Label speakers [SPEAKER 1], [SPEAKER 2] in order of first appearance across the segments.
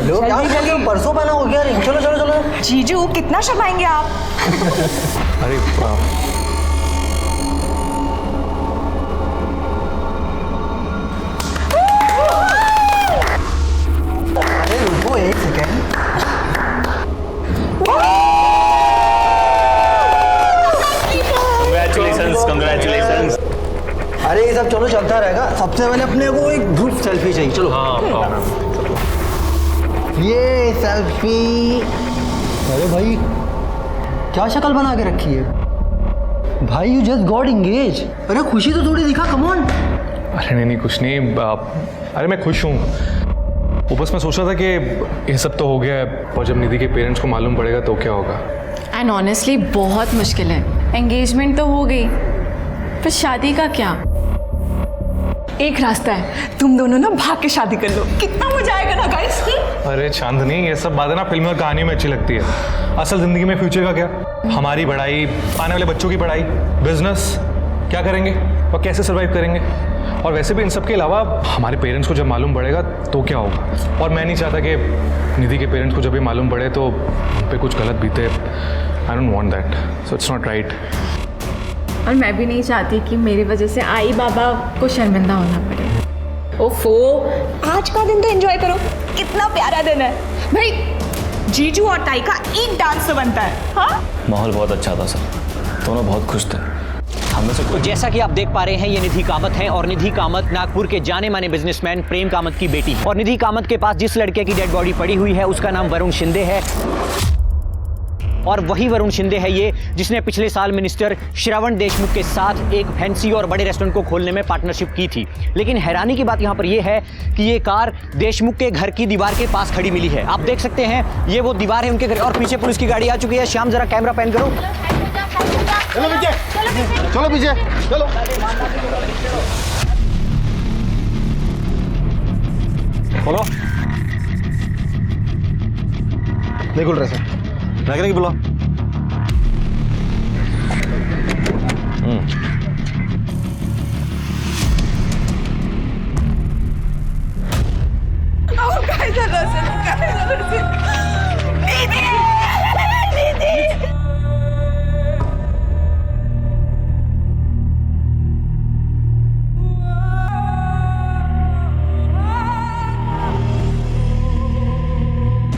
[SPEAKER 1] Hello यार, परसों पहना हो गया रिंग। चलो चलो चलो।
[SPEAKER 2] जीजू कितना शर्माएंगे आप।
[SPEAKER 3] अरे
[SPEAKER 1] अरे रुको एक सेकेंड।
[SPEAKER 3] कांग्रेचुलेशंस।
[SPEAKER 1] अरे ये सब चलो चलता रहेगा, सबसे पहले अपने को एक ग्रुप सेल्फी चाहिए। चलो ये सेल्फी। अरे भाई क्या शक्ल बना के रखी है भाई, यू जस्ट गॉट एंगेज। अरे खुशी तो थोड़ी दिखा, कम ऑन।
[SPEAKER 3] अरे नहीं कुछ नहीं, अरे मैं खुश हूँ। वो बस मैं सोच रहा था कि ये सब तो हो गया है, और जब निधि के पेरेंट्स को मालूम पड़ेगा तो क्या होगा।
[SPEAKER 4] एंड ऑनेस्टली बहुत मुश्किल है। एंगेजमेंट तो हो गई, पर शादी का क्या?
[SPEAKER 2] एक रास्ता है, तुम दोनों ना भाग के शादी कर लो, कितना मजा आएगा ना गाइस।
[SPEAKER 3] अरे चांदनी, ये सब बातें ना फिल्म और कहानी में अच्छी लगती है। असल जिंदगी में फ्यूचर का क्या? हमारी पढ़ाई, आने वाले बच्चों की पढ़ाई, बिजनेस, क्या करेंगे और कैसे सर्वाइव करेंगे। और वैसे भी इन सब के अलावा हमारे पेरेंट्स को जब मालूम पड़ेगा तो क्या होगा। और मैं नहीं चाहता कि निधि के पेरेंट्स को जब ये मालूम पड़े तो उन पे कुछ गलत बीते। I don't want that, so it's not right.
[SPEAKER 4] और मैं भी नहीं चाहती कि मेरी वजह से आई बाबा को शर्मिंदा होना पड़े।
[SPEAKER 2] ओफो, आज का दिन तो एंजॉय करो, कितना प्यारा दिन है भाई। जीजू और ताई का एक डांस तो बनता है। हाँ,
[SPEAKER 5] माहौल बहुत अच्छा था सर, दोनों बहुत खुश थे।
[SPEAKER 6] तो जैसा कि आप देख पा रहे हैं, ये निधि कामत हैं और निधि कामत नागपुर के जाने माने बिजनेसमैन प्रेम कामत की बेटी। और निधि कामत के पास जिस लड़के की डेड बॉडी पड़ी हुई है उसका नाम वरुण शिंदे है। और वही वरुण शिंदे है ये जिसने पिछले साल मिनिस्टर श्रवण देशमुख के साथ एक फैंसी और बड़े रेस्टोरेंट को खोलने में पार्टनरशिप की थी। लेकिन हैरानी की बात यहाँ पर यह है कि ये कार देशमुख के घर की दीवार के पास खड़ी मिली है। आप देख सकते हैं ये वो दीवार है उनके घर, और पीछे पुलिस की गाड़ी आ चुकी है। श्याम जरा कैमरा पैन करो।
[SPEAKER 7] चलो पीछे, चलो पीछे, चलो।
[SPEAKER 5] बोलो,
[SPEAKER 7] नहीं खुल रहा सर।
[SPEAKER 5] लग रहा कि बोलो।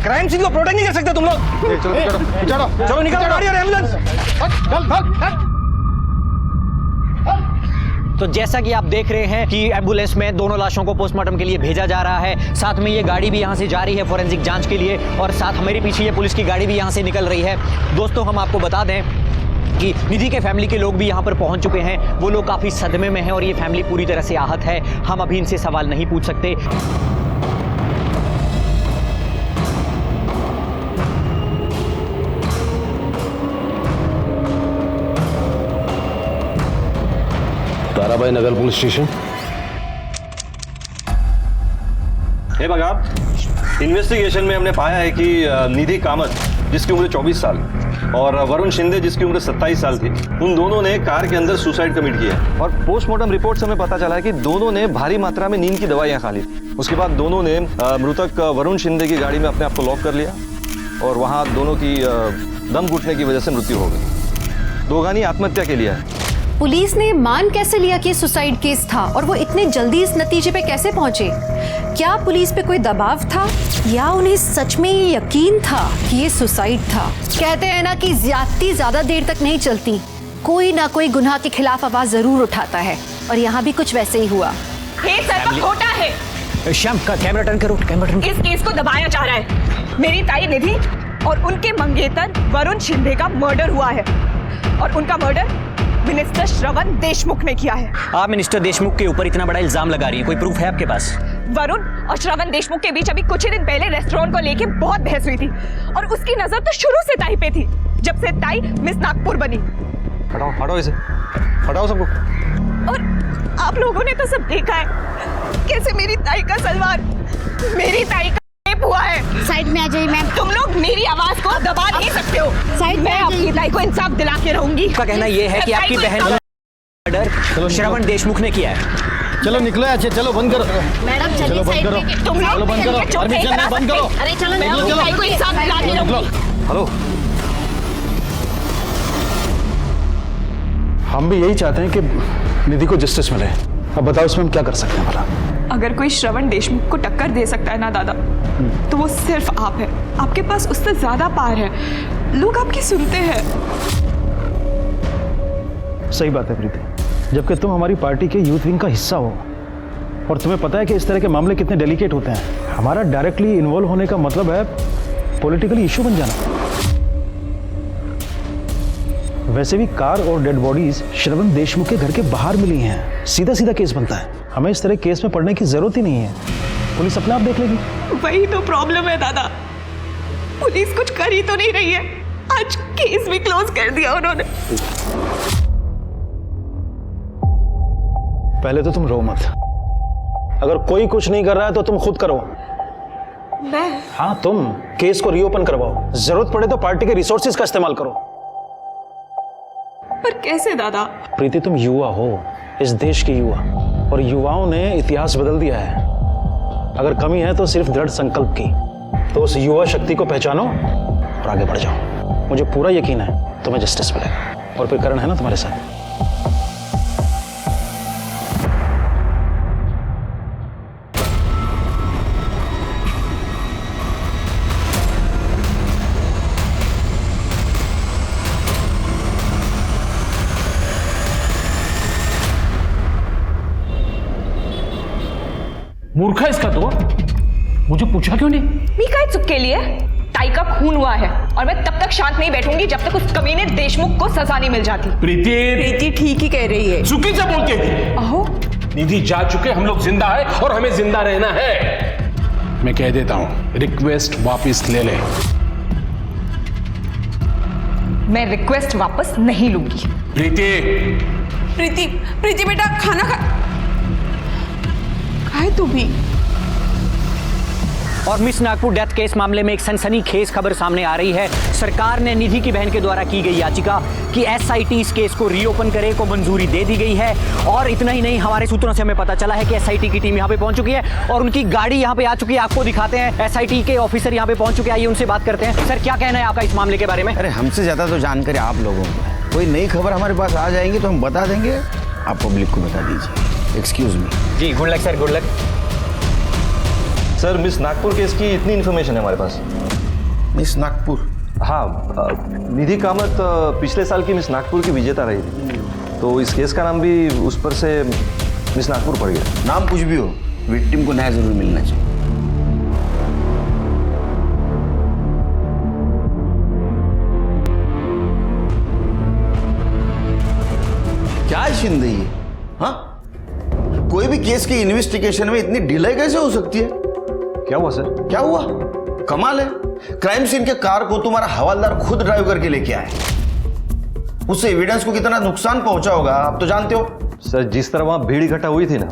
[SPEAKER 7] क्राइम सीन को प्रोटेक्ट नहीं कर सकते तुम लोग। चलो चलो चलो निकलो गाड़ी और एम्बुलेंस। चल भाग।
[SPEAKER 6] तो जैसा कि आप देख रहे हैं कि एम्बुलेंस में दोनों लाशों को पोस्टमार्टम के लिए भेजा जा रहा है। साथ में ये गाड़ी भी यहाँ से जा रही है फॉरेंसिक जांच के लिए, और साथ हमारे पीछे ये पुलिस की गाड़ी भी यहाँ से निकल रही है। दोस्तों, हम आपको बता दें कि निधि के फैमिली के लोग भी यहाँ पर पहुँच चुके हैं। वो लोग काफ़ी सदमे में हैं और ये फैमिली पूरी तरह से आहत है। हम अभी इनसे सवाल नहीं पूछ सकते।
[SPEAKER 7] ताराबाई नगर पुलिस स्टेशन।
[SPEAKER 8] हे भगाब, इन्वेस्टिगेशन में हमने पाया है कि निधि कामत जिसकी उम्र 24 साल और वरुण शिंदे जिसकी उम्र 27 साल थी, उन दोनों ने कार के अंदर सुसाइड कमिट किया है। और पोस्टमार्टम रिपोर्ट से हमें पता चला है कि दोनों ने भारी मात्रा में नींद की दवाइयां खा ली। उसके बाद दोनों ने मृतक वरुण शिंदे की गाड़ी में अपने आप को लॉक कर लिया और वहाँ दोनों की दम घुटने की वजह से मृत्यु हो गई। दोगानी आत्महत्या के लिए है।
[SPEAKER 9] पुलिस ने मान कैसे लिया कि सुसाइड केस था, और वो इतने जल्दी इस नतीजे पे कैसे पहुंचे? क्या पुलिस पे कोई दबाव था, या उन्हें सच में ये यकीन था कि ये सुसाइड था? कहते हैं ना कि ज्यादती ज्यादा देर तक नहीं चलती, कोई ना कोई गुनाह के खिलाफ आवाज जरूर उठाता है, और यहाँ भी कुछ वैसे ही हुआ।
[SPEAKER 2] खोटा है।
[SPEAKER 6] श्याम का कैमरा टर्न करो, कैमरा टर्न।
[SPEAKER 2] इस केस को दबाया जा रहा है। मेरी ताई निधि और उनके मंगेतर वरुण शिंदे का मर्डर हुआ है, और उनका मर्डर मिनिस्टर श्रवण देशमुख ने किया है।
[SPEAKER 6] आप मिनिस्टर देशमुख के ऊपर इतना बड़ा इल्जाम लगा रही है, कोई प्रूफ है आपके पास?
[SPEAKER 2] वरुण और श्रवण देशमुख के बीच अभी कुछ ही दिन पहले रेस्टोरेंट को लेके बहुत बहस हुई थी, और उसकी नजर तो शुरू से ताई पे थी, जब से ताई मिस नागपुर बनी।
[SPEAKER 8] हटाओ हटाओ इसे, हटाओ सबको।
[SPEAKER 2] और आप लोगों ने तो सब देखा है कैसे मेरी ताई का सलवार, मेरी ताई का रेप हुआ है।
[SPEAKER 9] साइड में आ जाइए मैम।
[SPEAKER 2] तुम लोग मेरी आवाज को दबा नहीं सकते हो।
[SPEAKER 9] साइड में
[SPEAKER 2] मैं अपनी ताई को इंसाफ दिला के रहूंगी।
[SPEAKER 6] का कहना यह है कि आपकी बहन का मर्डर श्रवण देशमुख ने किया है।
[SPEAKER 7] चलो निकलो अच्छे, चलो बंद करो।
[SPEAKER 9] मैडम
[SPEAKER 7] चलो बंद करो,
[SPEAKER 2] तुम लोग
[SPEAKER 7] चलो बंद करो,
[SPEAKER 2] ये चौथे
[SPEAKER 7] परमिशन
[SPEAKER 2] करा
[SPEAKER 7] है, बंद करो।
[SPEAKER 9] अरे चलो
[SPEAKER 2] मैं
[SPEAKER 7] निकलो,
[SPEAKER 2] उस भाई को एक साथ मिला के रहूंगी।
[SPEAKER 5] हेलो,
[SPEAKER 7] हम भी यही चाहते हैं कि निधि को जस्टिस मिले। अब बताओ इसमें हम क्या कर सकते हैं भला?
[SPEAKER 2] अगर कोई श्रवण देशमुख को टक्कर दे सकता है ना दादा, तो वो सिर्फ आप है। आपके पास उससे ज्यादा पार है, लोग आपकी सुनते हैं।
[SPEAKER 7] सही बात है प्रीति, जबकि तुम हमारी पार्टी के यूथ विंग का हिस्सा हो और तुम्हें पता है कि इस तरह के मामले कितने डेलिकेट होते हैं। हमारा डायरेक्टली इन्वॉल्व होने का मतलब है पॉलिटिकली इशू बन जाना। वैसे भी कार और डेड बॉडीज श्रवण देशमुख के घर के बाहर मिली हैं, सीधा सीधा केस बनता है। हमें इस तरह केस में पड़ने की जरूरत ही नहीं है, पुलिस अपने आप देख लेगी।
[SPEAKER 2] वही तो प्रॉब्लम है दादा, पुलिस कुछ कर ही तो नहीं रही है। आज केस भी क्लोज कर दिया उन्होंने।
[SPEAKER 7] पहले तो तुम रो मत, अगर कोई कुछ नहीं कर रहा है तो तुम खुद करो।
[SPEAKER 2] मैं?
[SPEAKER 7] हाँ तुम केस को रीओपन करवाओ, जरूरत पड़े तो पार्टी के रिसोर्सेज का इस्तेमाल करो।
[SPEAKER 2] पर कैसे दादा?
[SPEAKER 7] प्रीति तुम युवा हो, इस देश के युवा, और युवाओं ने इतिहास बदल दिया है। अगर कमी है तो सिर्फ दृढ़ संकल्प की। तो उस युवा शक्ति को पहचानो और आगे बढ़ जाओ। मुझे पूरा यकीन है तुम्हें जस्टिस मिलेगा। और फिर करण है ना तुम्हारे साथ।
[SPEAKER 10] मूर्ख है इसका तो, मुझे पूछा क्यों नहीं?
[SPEAKER 2] मी का चुप के लिए ताई का खून हुआ है और मैं तब तक शांत नहीं बैठूंगी जब तक उस कमीने देशमुख को सजा नहीं मिल जाती।
[SPEAKER 10] प्रीति
[SPEAKER 2] ठीक ही कह रही है।
[SPEAKER 10] चुकी से बोलती है।
[SPEAKER 2] अहो,
[SPEAKER 10] निधि जा चुके, हम लोग जिंदा है और हमें जिंदा रहना है। मैं कह देता हूं, रिक्वेस्ट वापस ले ले।
[SPEAKER 2] मैं रिक्वेस्ट वापस नहीं लूंगी।
[SPEAKER 10] प्रीति
[SPEAKER 2] बेटा खाना खाए तू भी।
[SPEAKER 6] और मिस नागपुर डेथ केस मामले में एक सनसनीखेज खबर सामने आ रही है। सरकार ने निधि की बहन के द्वारा की गई याचिका कि एसआईटी इस केस को रीओपन करे को मंजूरी दे दी गई है। और इतना ही नहीं, हमारे सूत्रों से हमें पता चला है कि एसआईटी की टीम यहाँ पे पहुंच चुकी है और उनकी गाड़ी यहाँ पे आ चुकी है। आपको दिखाते हैं, एसआईटी के ऑफिसर यहाँ पे पहुंच चुके हैं। आइए उनसे बात करते हैं। सर, क्या कहना है आपका इस मामले के बारे में?
[SPEAKER 11] अरे हमसे ज्यादा तो जानकारी आप लोगों को है। कोई नई खबर हमारे पास आ जाएंगी तो हम बता देंगे, आप पब्लिक को बता दीजिए। Excuse me.
[SPEAKER 6] जी, good luck sir, good luck.
[SPEAKER 8] Sir, miss Nagpur case की इतनी इन्फॉर्मेशन है हमारे पास।
[SPEAKER 11] मिस नागपुर?
[SPEAKER 8] हाँ, निधि कामत पिछले साल की मिस नागपुर की विजेता रही थी, तो इस केस का नाम भी उस पर से मिस नागपुर पड़ गया।
[SPEAKER 11] नाम कुछ भी हो, विक्टिम को न्याय जरूर मिलना चाहिए। क्या है शिंदे ये? हाँ, कोई भी केस की इन्वेस्टिगेशन में इतनी डिले कैसे हो सकती है?
[SPEAKER 8] क्या हुआ सर?
[SPEAKER 11] क्या हुआ? कमाल है, क्राइम सीन के कार को तुम्हारा हवालदार खुद ड्राइव करके लेके आया। उससे एविडेंस को कितना नुकसान पहुंचा होगा आप तो जानते हो।
[SPEAKER 8] सर, जिस तरह वहां भीड़ इकट्ठा हुई थी ना,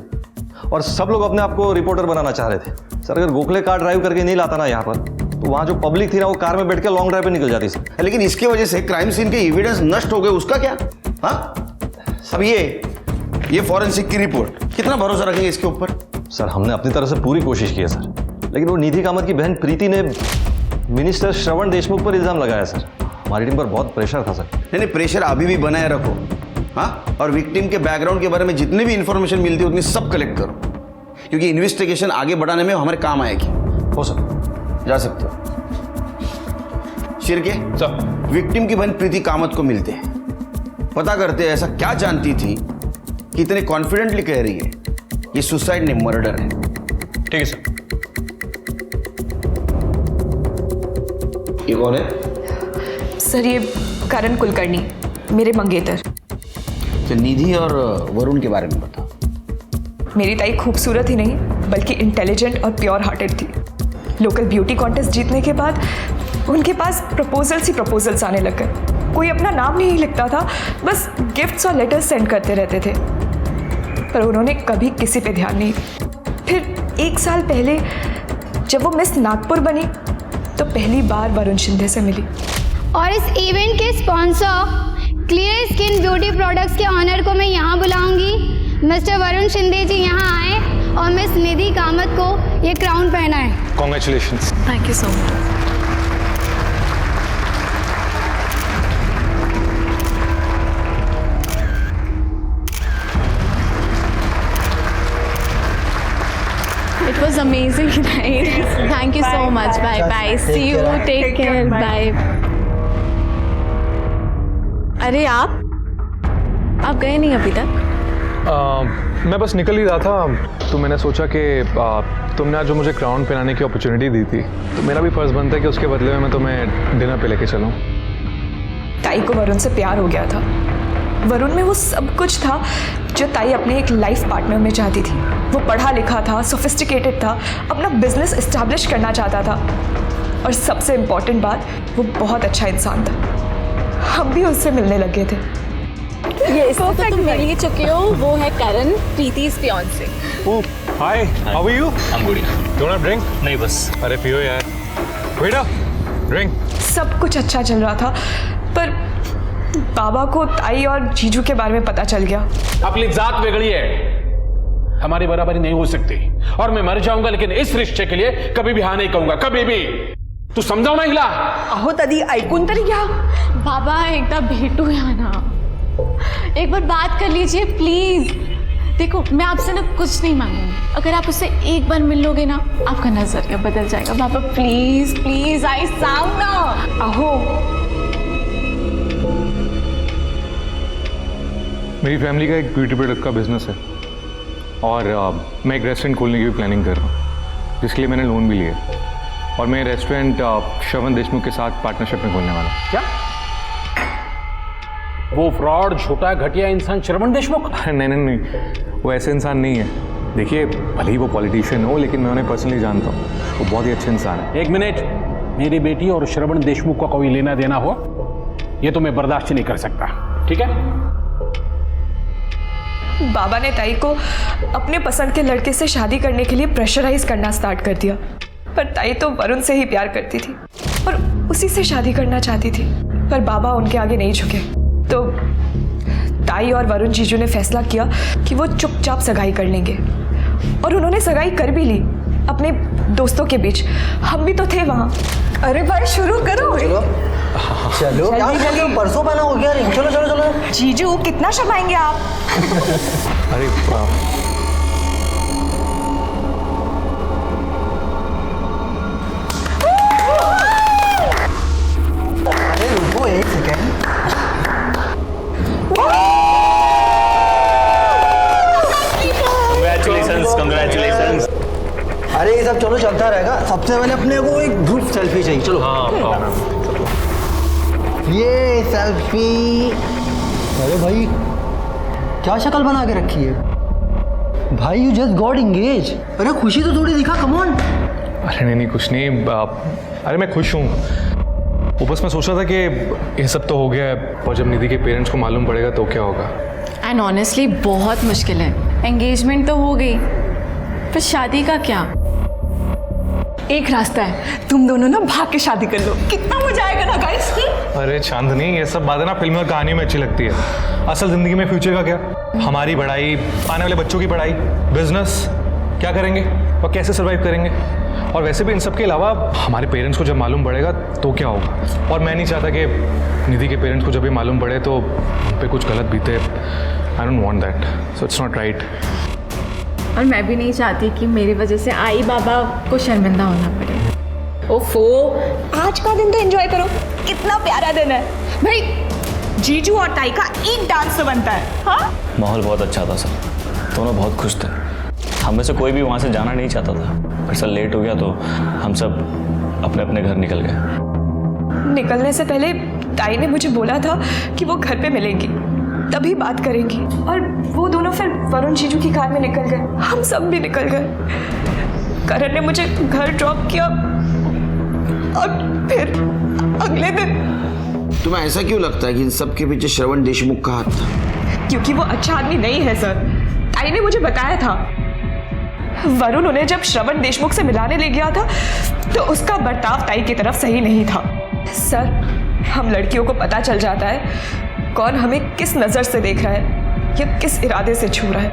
[SPEAKER 8] और सब लोग अपने आप को रिपोर्टर बनाना चाह रहे थे सर, अगर गोखले कार ड्राइव करके नहीं लाता ना यहाँ पर, तो वहां जो पब्लिक थी ना, वो कार में बैठ के लॉन्ग ड्राइव पे निकल जाती सर।
[SPEAKER 11] लेकिन इसकी वजह से क्राइम सीन के एविडेंस नष्ट हो गए, उसका क्या? हाँ, अब ये फॉरेंसिक की रिपोर्ट, कितना भरोसा रखेंगे इसके ऊपर?
[SPEAKER 8] सर, हमने अपनी तरफ से पूरी कोशिश की है सर, लेकिन वो निधि कामत की बहन प्रीति ने मिनिस्टर श्रवण देशमुख पर इल्जाम लगाया सर। हमारी टीम पर बहुत प्रेशर था सर।
[SPEAKER 11] नहीं, प्रेशर अभी भी बनाए रखो। हाँ, और विक्टिम के बैकग्राउंड के बारे में जितनी भी इंफॉर्मेशन मिलती है उतनी सब कलेक्ट करो, क्योंकि इन्वेस्टिगेशन आगे बढ़ाने में हमारे काम आएगी।
[SPEAKER 8] हो सर,
[SPEAKER 11] जा सकते हो। शिरके
[SPEAKER 10] सर,
[SPEAKER 11] विक्टिम की बहन प्रीति कामत को मिलते हैं, पता करते हैं ऐसा क्या जानती थी कि इतने कॉन्फिडेंटली कह रही है ये सुसाइड नहीं मर्डर है।
[SPEAKER 10] ठीक है सर।
[SPEAKER 11] ये कौन है?
[SPEAKER 2] सर, ये करण कुलकर्णी, मेरे मंगेतर।
[SPEAKER 11] तो निधि और वरुण के बारे में बताओ।
[SPEAKER 2] मेरी ताई खूबसूरत ही नहीं बल्कि इंटेलिजेंट और प्योर हार्टेड थी। लोकल ब्यूटी कॉन्टेस्ट जीतने के बाद उनके पास प्रपोजल्स आने लग गए। कोई अपना नाम नहीं लिखता था, बस गिफ्ट्स और लेटर्स सेंड करते रहते थे, पर उन्होंने कभी किसी पे ध्यान नहीं दिया। फिर 1 साल पहले जब वो मिस नागपुर बनी तो पहली बार वरुण शिंदे से मिली।
[SPEAKER 12] और इस इवेंट के sponsor clear skin beauty products के ऑनर को मैं यहाँ बुलाऊंगी। मिस्टर वरुण शिंदे जी यहाँ आए और मिस निधि कामत को ये क्राउन पहनाए।
[SPEAKER 3] Congratulations.
[SPEAKER 2] Thank you so much.
[SPEAKER 4] It was amazing night. Thank you so much. Bye bye. See you. Take care. Bye. अरे आप गए नहीं अभी तक?
[SPEAKER 3] मैं बस निकल ही रहा था तो मैंने सोचा कि तुमने आज जो मुझे क्राउन पहनाने की अपॉर्चुनिटी दी थी तो मेरा भी फर्ज बनता है कि उसके बदले में मैं तुम्हें डिनर पे लेके चलूं।
[SPEAKER 2] ताई को वरुण से प्यार हो गया था। वरुण में वो सब कुछ था जो ताई अपने एक लाइफ पार्टनर में चाहती थी। वो पढ़ा लिखा था, सोफिस्टिकेटेड था, अपना बिजनेस एस्टैब्लिश करना चाहता था और सबसे इम्पोर्टेंट बात, वो बहुत अच्छा इंसान था। हम भी उससे मिलने लगे थे।
[SPEAKER 4] ये इसको तो तुम मिल ही चुके हो। वो है Karan, Preeti's fiancé।
[SPEAKER 3] Oh hi, how are you?
[SPEAKER 5] I am good.
[SPEAKER 3] Do not drink?
[SPEAKER 5] नहीं बस।
[SPEAKER 3] अरे पियो यार। Wait up, drink.
[SPEAKER 2] सब कुछ अच्छा चल रहा था पर बाबा को ताई और जीजू के बारे में पता चल गया।
[SPEAKER 10] अपनी जात बिगड़ी है, हमारी बराबरी नहीं हो सकती और मैं मर जाऊंगा लेकिन इस रिश्ते के लिए कभी भी हाँ नहीं कहूंगा, कभी भी। तू समजाव ना हिला।
[SPEAKER 2] अहो दादी ऐकून तरी घ्या।
[SPEAKER 4] बाबा एकदा भेटूया ना, एक बार बात कर लीजिए प्लीज। देखो मैं आपसे ना कुछ नहीं मांगूंगी, अगर आप उससे एक बार मिल लोगे ना आपका नजरिया बदल जाएगा। बाबा प्लीज प्लीज आई साउंड ना।
[SPEAKER 2] अहो
[SPEAKER 3] मेरी फैमिली का एक ब्यूटी प्रोडक्ट का बिजनेस है और मैं एक रेस्टोरेंट खोलने की भी प्लानिंग कर रहा हूँ जिसके लिए मैंने लोन भी लिया और मैं रेस्टोरेंट श्रवण देशमुख के साथ पार्टनरशिप में खोलने वाला हूँ।
[SPEAKER 10] क्या वो फ्रॉड झूठा घटिया इंसान श्रवण देशमुख?
[SPEAKER 3] नहीं नहीं नहीं, वो ऐसे इंसान नहीं है। देखिए भले ही वो पॉलिटिशियन हो लेकिन मैं उन्हें पर्सनली जानता हूँ, वो बहुत ही अच्छे इंसान है।
[SPEAKER 10] एक मिनट, मेरी बेटी और श्रवण देशमुख का कोई लेना देना हो ये तो मैं बर्दाश्त नहीं कर सकता, ठीक है?
[SPEAKER 2] बाबा ने ताई को अपने पसंद के लड़के से शादी करने के लिए प्रेशराइज करना स्टार्ट कर दिया, पर ताई तो वरुण से ही प्यार करती थी और उसी से शादी करना चाहती थी, पर बाबा उनके आगे नहीं झुके। तो ताई और वरुण जीजू ने फैसला किया कि वो चुपचाप सगाई कर लेंगे और उन्होंने सगाई कर भी ली अपने दोस्तों के बीच। हम भी तो थे वहाँ। अरे भाई शुरू करो।
[SPEAKER 1] चलो चलो परसों बना हो गया। चलो चलो चलो।
[SPEAKER 2] जीजू कितना शर्माएंगे आप?
[SPEAKER 3] अरे
[SPEAKER 1] अरे रुको एक सेकेंड।
[SPEAKER 5] Congratulations.
[SPEAKER 1] अरे ये सब चलो चलता रहेगा। सबसे पहले अपने को एक ग्रुप सेल्फी चाहिए। चलो ये सेल्फी। अरे भाई क्या शक्ल बना के रखी है भाई? You just got engage. अरे खुशी तो थोड़ी दिखा, कम ऑन।
[SPEAKER 3] अरे नहीं कुछ नहीं। अरे मैं खुश हूँ। वो बस मैं सोच रहा था कि ये सब तो हो गया है और जब निधि के पेरेंट्स को मालूम पड़ेगा तो क्या होगा।
[SPEAKER 4] एंड ऑनेस्टली बहुत मुश्किल है। एंगेजमेंट तो हो गई, पर शादी का क्या?
[SPEAKER 2] एक रास्ता है, तुम दोनों ना भाग के शादी कर लो। कितना मजा आएगा ना गाइस।
[SPEAKER 3] अरे चांदनी, ये सब बातें ना फिल्म और कहानी में अच्छी लगती है, असल जिंदगी में फ्यूचर का क्या? हमारी पढ़ाई, आने वाले बच्चों की पढ़ाई, बिजनेस, क्या करेंगे और कैसे सर्वाइव करेंगे? और वैसे भी इन सब के अलावा हमारे पेरेंट्स को जब मालूम पड़ेगा तो क्या होगा? और मैं नहीं चाहता कि निधि के पेरेंट्स को जब भी मालूम पड़े तो उन पे कुछ गलत बीते। I don't want that, so it's not right.
[SPEAKER 4] और मैं भी नहीं चाहती कि मेरी वजह से आई बाबा को शर्मिंदा होना पड़े।
[SPEAKER 2] ओफो, आज का दिन तो एंजॉय करो, कितना प्यारा दिन है भाई। जीजू और ताई का एक डांस तो बनता है। हाँ,
[SPEAKER 5] माहौल बहुत अच्छा था सर, दोनों बहुत खुश थे। हम में से कोई भी वहाँ से जाना नहीं चाहता था, पर सर लेट हो गया तो हम सब अपने अपने घर निकल गए।
[SPEAKER 2] निकलने से पहले ताई ने मुझे बोला था कि वो घर पे मिलेंगी, तभी बात करेंगी। और वो दोनों फिर वरुण जीजू की कार में निकल गए, हम सब भी निकल गए। करण ने मुझे घर ड्रॉप किया और फिर अगले दिन।
[SPEAKER 11] तुम्हें ऐसा क्यों लगता है कि इन सब के पीछे श्रवण देशमुख का हाथ था?
[SPEAKER 2] क्योंकि वो अच्छा आदमी नहीं है सर, ताई ने मुझे बताया था। वरुण उन्हें जब श्रवण देशमुख से मिलाने ले गया था तो उसका बर्ताव ताई की तरफ सही नहीं था। सर, हम लड़कियों को पता चल जाता है कौन हमें किस नज़र से देख रहा है या किस इरादे से छू रहा है।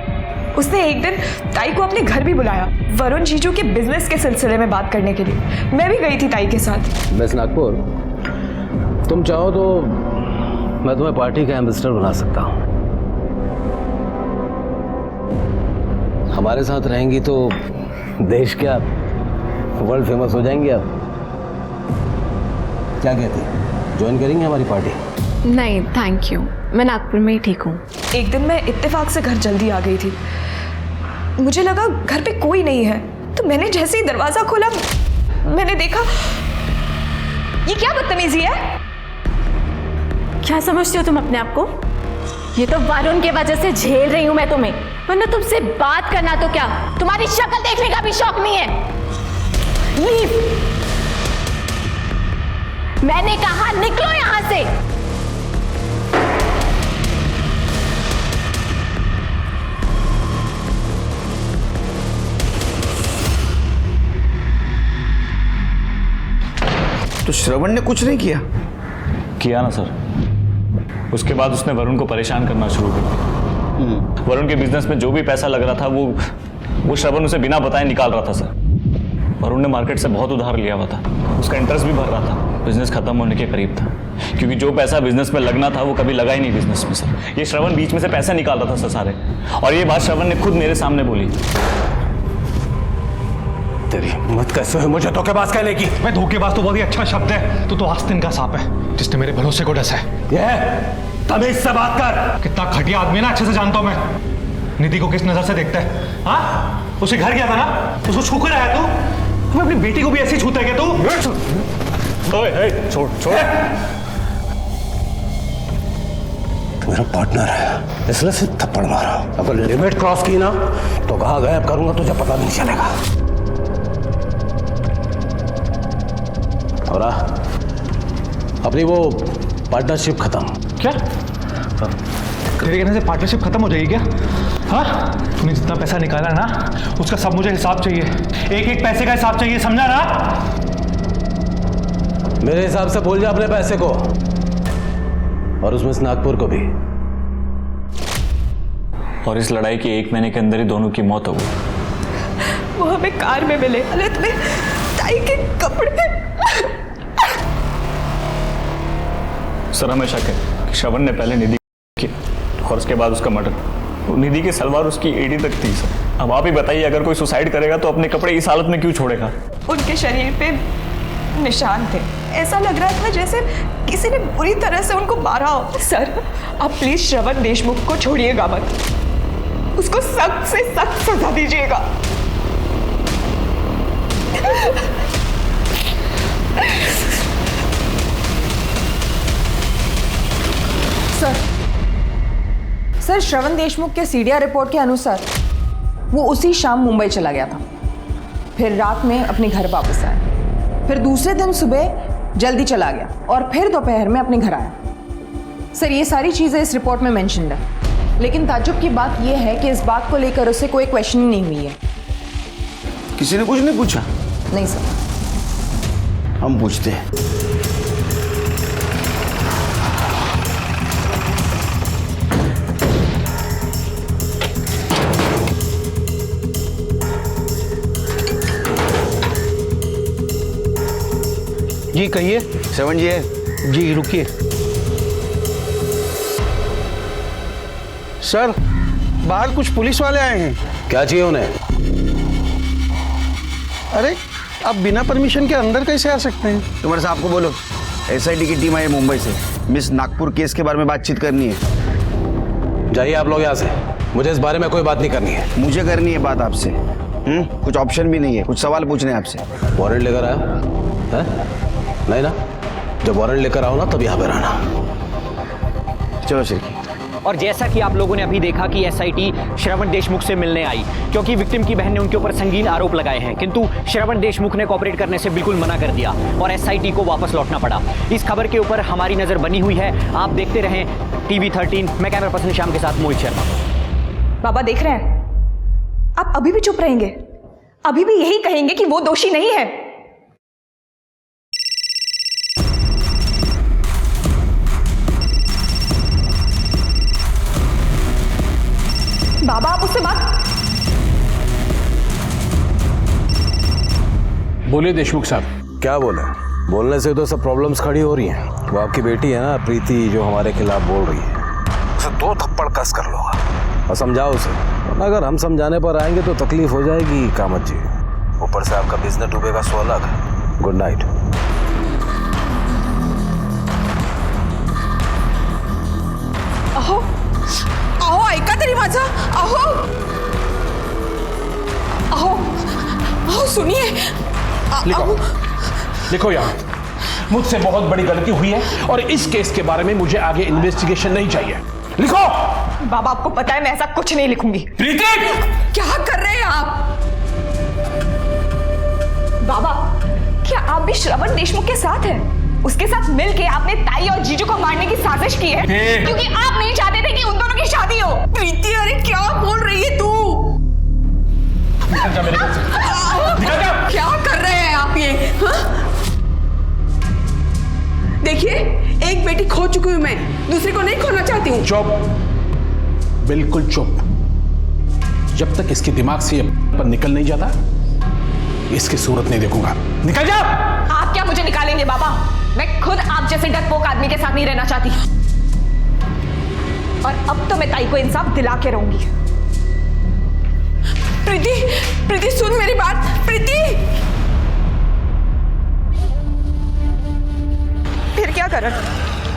[SPEAKER 2] उसने एक दिन ताई को अपने घर भी बुलाया, वरुण जीजू के बिजनेस के सिलसिले में बात करने के लिए। मैं भी गई थी ताई के साथ।
[SPEAKER 7] मिस नागपुर, तुम चाहो तो मैं तुम्हें पार्टी का एम्बेसडर बना सकता हूँ। हमारे साथ रहेंगी तो देश क्या वर्ल्ड फेमस हो जाएंगे। आप क्या कहती, ज्वाइन करेंगे हमारी पार्टी?
[SPEAKER 4] नहीं थैंक यू, मैं नागपुर में ही ठीक हूँ।
[SPEAKER 2] एक दिन मैं इत्तेफाक से घर जल्दी आ गई थी। मुझे लगा घर पे कोई नहीं है, तो मैंने जैसे ही दरवाजा खोला मैंने देखा, ये क्या बदतमीजी है?
[SPEAKER 4] क्या समझती हो तुम अपने आप को? ये तो वरुण की वजह से झेल रही हूं मैं तुम्हें, वरना तुमसे बात करना तो क्या, तुम्हारी शक्ल देखने का भी शौक नहीं है। लीव, मैंने कहा निकलो यहां से।
[SPEAKER 11] तो श्रवण ने कुछ नहीं
[SPEAKER 5] किया ना सर। उसके बाद उसने वरुण को परेशान करना शुरू कर दिया। वरुण के बिजनेस में जो भी पैसा लग रहा था वो श्रवण उसे बिना बताए निकाल रहा था सर। वरुण ने मार्केट से बहुत उधार लिया हुआ था, उसका इंटरेस्ट भी भर रहा था। बिजनेस खत्म होने के करीब था, क्योंकि जो पैसा बिजनेस में लगना था वो कभी लगा ही नहीं बिजनेस में सर। ये श्रवण बीच में से पैसा निकाल रहा था सर सारे, और ये बात श्रवण ने खुद मेरे सामने बोली।
[SPEAKER 7] तेरी हिम्मत कैसे हुई मुझे धोखेबाज कहने की?
[SPEAKER 3] मैं धोखेबाज तो बहुत ही अच्छा शब्द है। तो आस्तीन का सांप है जिसने मेरे भरोसे को डसा है।
[SPEAKER 7] ये तमीज से बात कर।
[SPEAKER 3] कितना घटिया आदमी ना, अच्छे से जानता हूं मैं। निधि को किस नजर से देखता है? हाँ, उसे घर गया था ना, उसको छू कर आया तू। मैं अपनी बेटी को भी ऐसे छूता है क्या तू?
[SPEAKER 5] ओए, छोड़ छोड़।
[SPEAKER 7] मेरा पार्टनर है इसलिए सिर्फ थप्पड़ मारा। अगर लिमिट क्रॉस की ना तो कहाँ गायब करूंगा तुझे पता नहीं चलेगा। और अपनी वो पार्टनरशिप खत्म।
[SPEAKER 3] क्या तेरे कहने से पार्टनरशिप खत्म हो जाएगी क्या? हाँ, तूने जितना पैसा निकाला ना उसका सब मुझे हिसाब चाहिए। एक एक पैसे का हिसाब चाहिए, समझा ना?
[SPEAKER 7] मेरे हिसाब से भूल जा अपने पैसे को, और उसमें से नागपुर को भी।
[SPEAKER 5] और इस लड़ाई के 1 महीने के अंदर ही दोनों की मौत हो गई।
[SPEAKER 2] वो हमें कार में मिले, हालत में ताई के कपड़े।
[SPEAKER 5] सर हमें शक है कि श्रवण ने पहले निधि किया और उसके बाद उसका मर्डर। निधि की सलवार उसकी एड़ी तक थी सर। अब आप ही बताइए, अगर कोई सुसाइड करेगा तो अपने कपड़े इस हालत में क्यों छोड़ेगा?
[SPEAKER 2] उनके शरीर पे निशान थे, ऐसा लग रहा था जैसे किसी ने बुरी तरह से उनको मारा हो। सर आप प्लीज श्रवण देशमुख को छोड़िएगा मत, उसको सख्त से सख्त सजा दीजिएगा।
[SPEAKER 13] सर श्रवण देशमुख के सीडीआर रिपोर्ट के अनुसार वो उसी शाम मुंबई चला गया था, फिर रात में अपने घर वापस आया, फिर दूसरे दिन सुबह जल्दी चला गया और फिर दोपहर में अपने घर आया। सर ये सारी चीज़ें इस रिपोर्ट में मेंशन्ड है, लेकिन ताज्जुब की बात यह है कि इस बात को लेकर उससे कोई क्वेश्चनिंग नहीं हुई है।
[SPEAKER 11] किसी ने कुछ नहीं पूछा?
[SPEAKER 13] नहीं सर।
[SPEAKER 11] हम पूछते हैं।
[SPEAKER 7] जी कहिए।
[SPEAKER 11] श्रवण जी है?
[SPEAKER 7] जी रुकिए।
[SPEAKER 14] सर बाहर कुछ पुलिस वाले आए हैं।
[SPEAKER 7] क्या चाहिए उन्हें?
[SPEAKER 14] अरे आप बिना परमिशन के अंदर कैसे आ सकते हैं?
[SPEAKER 11] तुम्हारे साहब को बोलो, एसआईटी की टीम आई है मुंबई से, मिस नागपुर केस के बारे में बातचीत करनी है।
[SPEAKER 7] जाइए आप लोग यहाँ से, मुझे इस बारे में कोई बात नहीं करनी है।
[SPEAKER 11] मुझे करनी है बात आपसे। कुछ ऑप्शन भी नहीं है, कुछ सवाल पूछने हैं आपसे।
[SPEAKER 7] वारंट लेकर आया है? नहीं ना, जब वारंट लेकर आओ ना तब यहाँ पर आना।
[SPEAKER 11] चलो श्री।
[SPEAKER 6] और जैसा कि आप लोगों ने अभी देखा कि एसआईटी श्रवण देशमुख से मिलने आई, क्योंकि विक्टिम की बहन ने उनके ऊपर संगीन आरोप लगाए हैं, किंतु श्रवण देशमुख ने कोऑपरेट करने से बिल्कुल मना कर दिया और एसआईटी को वापस लौटना पड़ा। इस खबर के ऊपर हमारी नजर बनी हुई है, आप देखते रहें TV13। मैं कैमरा पर्सन श्याम के साथ मोहित शर्मा।
[SPEAKER 2] बाबा देख रहे हैं, आप अभी भी चुप रहेंगे? अभी भी यही कहेंगे कि वो दोषी नहीं है? बाबा आप उससे बात
[SPEAKER 10] बोलिए देशमुख साहब।
[SPEAKER 7] क्या बोले? बोलने से तो सब प्रॉब्लम्स खड़ी हो रही हैं। वो आपकी बेटी है ना प्रीति, जो हमारे खिलाफ बोल रही है, उसे 2 थप्पड़ कस कर लो और समझाओ उसे, वरना अगर हम समझाने पर आएंगे तो तकलीफ हो जाएगी कामत जी। ऊपर से आपका बिजनेस डूबेगा 100 लाख। Good night.
[SPEAKER 13] अहो अहो ऐका तरी माझं। अहो अहो अहो सुनिए।
[SPEAKER 10] लिखो लिखो यार, मुझसे बहुत बड़ी गलती हुई है और इस केस के बारे में मुझे आगे इन्वेस्टिगेशन नहीं चाहिए। लिखो।
[SPEAKER 2] बाबा आपको पता है मैं ऐसा कुछ नहीं लिखूंगी।
[SPEAKER 10] प्रीति
[SPEAKER 13] क्या कर रहे हैं आप?
[SPEAKER 2] बाबा क्या आप भी श्रवण देशमुख के साथ हैं? उसके साथ मिलके आपने ताई और जीजू को मारने की साजिश की है क्योंकि आप नहीं चाहते थे कि उन दोनों की शादी हो।
[SPEAKER 13] प्रीति अरे क्या बोल रही है तू?
[SPEAKER 10] निकल जा मेरे घर से। निकल जा।
[SPEAKER 13] क्या कर रहे हैं आप ये? देखिए एक बेटी खो चुकी हूं मैं, दूसरी को नहीं खोना चाहती हूँ।
[SPEAKER 10] चुप, बिल्कुल चुप। जब तक इसके दिमाग से पर निकल नहीं जाता इसकी सूरत नहीं देखूंगा। निकल जा।
[SPEAKER 2] आप क्या मुझे निकालेंगे बाबा? मैं खुद आप जैसे डरपोक आदमी के साथ नहीं रहना चाहती और अब तो मैं ताई को इंसाफ दिला के रहूंगी।
[SPEAKER 13] प्रीति प्रीति सुन मेरी बात। प्रीति
[SPEAKER 2] फिर क्या कर?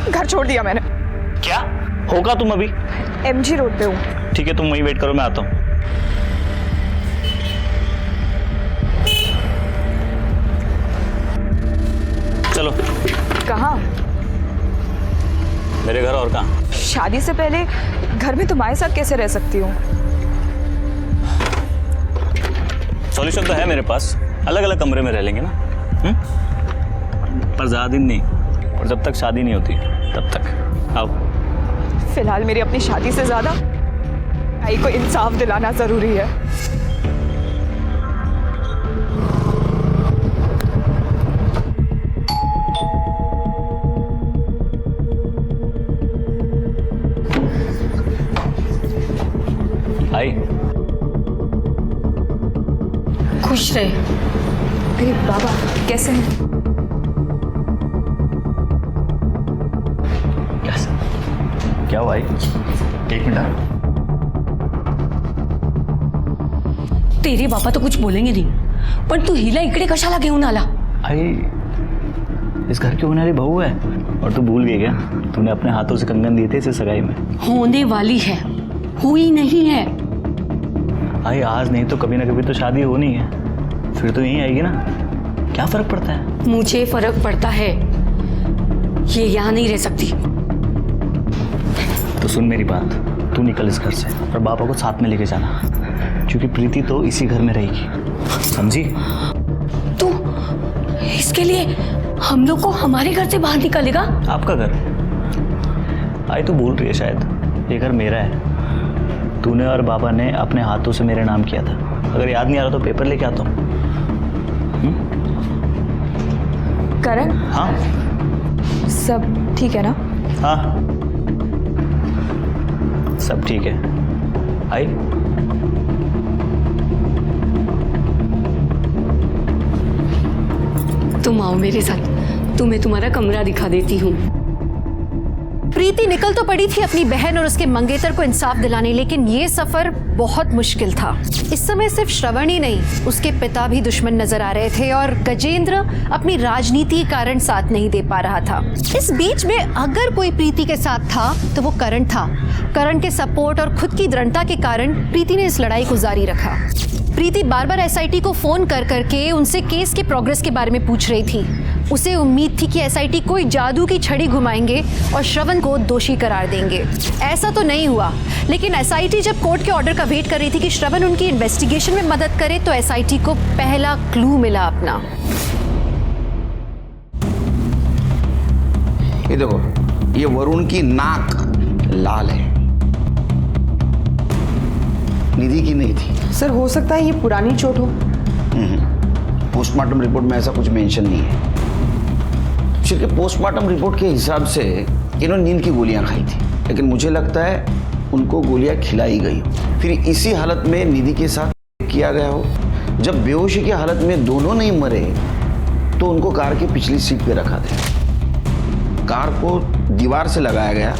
[SPEAKER 2] घर छोड़ दिया मैंने।
[SPEAKER 5] क्या होगा? तुम अभी
[SPEAKER 2] MG रोड पे हूँ।
[SPEAKER 5] ठीक है, तुम वहीं वेट करो, मैं आता हूँ। चलो।
[SPEAKER 2] कहाँ?
[SPEAKER 5] मेरे घर। और कहाँ?
[SPEAKER 2] शादी से पहले घर में तुम्हारे साथ कैसे रह सकती हूँ?
[SPEAKER 5] सॉल्यूशन तो है मेरे पास, अलग अलग कमरे में रह लेंगे ना। पर ज्यादा दिन नहीं, और जब तक शादी नहीं होती तब तक। आओ।
[SPEAKER 2] फिलहाल मेरी अपनी शादी से ज्यादा ताई को इंसाफ दिलाना जरूरी है।
[SPEAKER 5] आई।
[SPEAKER 9] खुश रहे।
[SPEAKER 2] अरे बाबा कैसे हैं?
[SPEAKER 5] क्या हुआ? एक मिनट।
[SPEAKER 9] तेरे बाबा तो कुछ बोलेंगे नहीं, पण तू हिला इकडे कशाला घेऊन आला?
[SPEAKER 5] आई इस घर की होने वाली बहू है और तू भूल गई क्या? तूने अपने हाथों से कंगन दिए थे इसे सगाई में।
[SPEAKER 9] होने वाली है, हुई नहीं है।
[SPEAKER 5] आई आज नहीं तो कभी ना कभी तो शादी होनी है, फिर तो यहीं आएगी ना। क्या फर्क पड़ता है?
[SPEAKER 9] मुझे फर्क पड़ता है, ये यहाँ नहीं रह सकती।
[SPEAKER 5] तो सुन मेरी बात, तू निकल इस घर से और पापा को साथ में लेके जाना, क्योंकि प्रीति तो इसी घर में रहेगी, समझी?
[SPEAKER 9] तू इसके लिए हम लोग को हमारे घर से बाहर निकालेगा?
[SPEAKER 5] आपका घर? आई तो भूल रही है शायद, ये घर मेरा है। तूने और बाबा ने अपने हाथों से मेरे नाम किया था। अगर याद नहीं आ रहा तो पेपर लेके आता हूँ।
[SPEAKER 2] करण?
[SPEAKER 5] हाँ
[SPEAKER 2] सब ठीक है ना?
[SPEAKER 5] हाँ सब ठीक है। आई
[SPEAKER 9] तुम आओ मेरे साथ, तुम्हें तुम्हारा कमरा दिखा देती हूँ। प्रीति निकल तो पड़ी थी अपनी बहन और उसके मंगेतर को इंसाफ दिलाने, लेकिन ये सफर बहुत मुश्किल था। इस समय सिर्फ श्रवण ही नहीं, उसके पिता भी दुश्मन नजर आ रहे थे और गजेंद्र अपनी राजनीति कारण साथ नहीं दे पा रहा था। इस बीच में अगर कोई प्रीति के साथ था तो वो करण था। करण के सपोर्ट और खुद की दृढ़ता के कारण प्रीति ने इस लड़ाई को जारी रखा। प्रीति बार बार एसआईटी को फोन कर करके उनसे केस के प्रोग्रेस के बारे में पूछ रही थी। उसे उम्मीद थी कि एसआईटी कोई जादू की छड़ी घुमाएंगे और श्रवण को दोषी करार देंगे। ऐसा तो नहीं हुआ, लेकिन एसआईटी जब कोर्ट के ऑर्डर का वेट कर रही थी कि श्रवण उनकी इन्वेस्टिगेशन में मदद करे, तो एसआईटी को पहला क्लू मिला अपना।
[SPEAKER 11] ये देखो, ये वरुण की नाक लाल है, निधि की नहीं थी।
[SPEAKER 13] सर हो सकता है ये पुरानी चोट हो।
[SPEAKER 11] पोस्टमार्टम रिपोर्ट में ऐसा कुछ मेंशन नहीं है। क्योंकि पोस्टमार्टम रिपोर्ट के हिसाब से इन्होंने नींद की गोलियां खाई थी, लेकिन मुझे लगता है उनको गोलियां खिलाई गई हो, फिर इसी हालत में निधि के साथ किया गया हो, जब बेहोशी की हालत में दोनों नहीं मरे तो उनको कार की पिछली सीट पे रखा था। कार को दीवार से लगाया गया,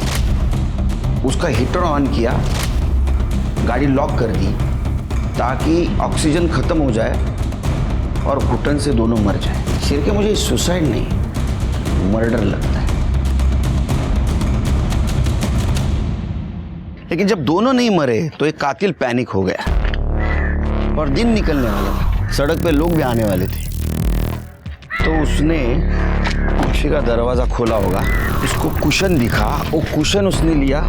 [SPEAKER 11] उसका हीटर ऑन किया, गाड़ी लॉक कर दी ताकि ऑक्सीजन खत्म हो जाए और घुटन से दोनों मर जाए। सिर के मुझे सुसाइड नहीं, मर्डर लगता है। लेकिन जब दोनों नहीं मरे तो एक कातिल पैनिक हो गया और दिन निकलने वाला था, सड़क पे लोग भी आने वाले थे, तो उसने कुर्सी का दरवाजा खोला होगा, उसको कुशन दिखा, वो कुशन उसने लिया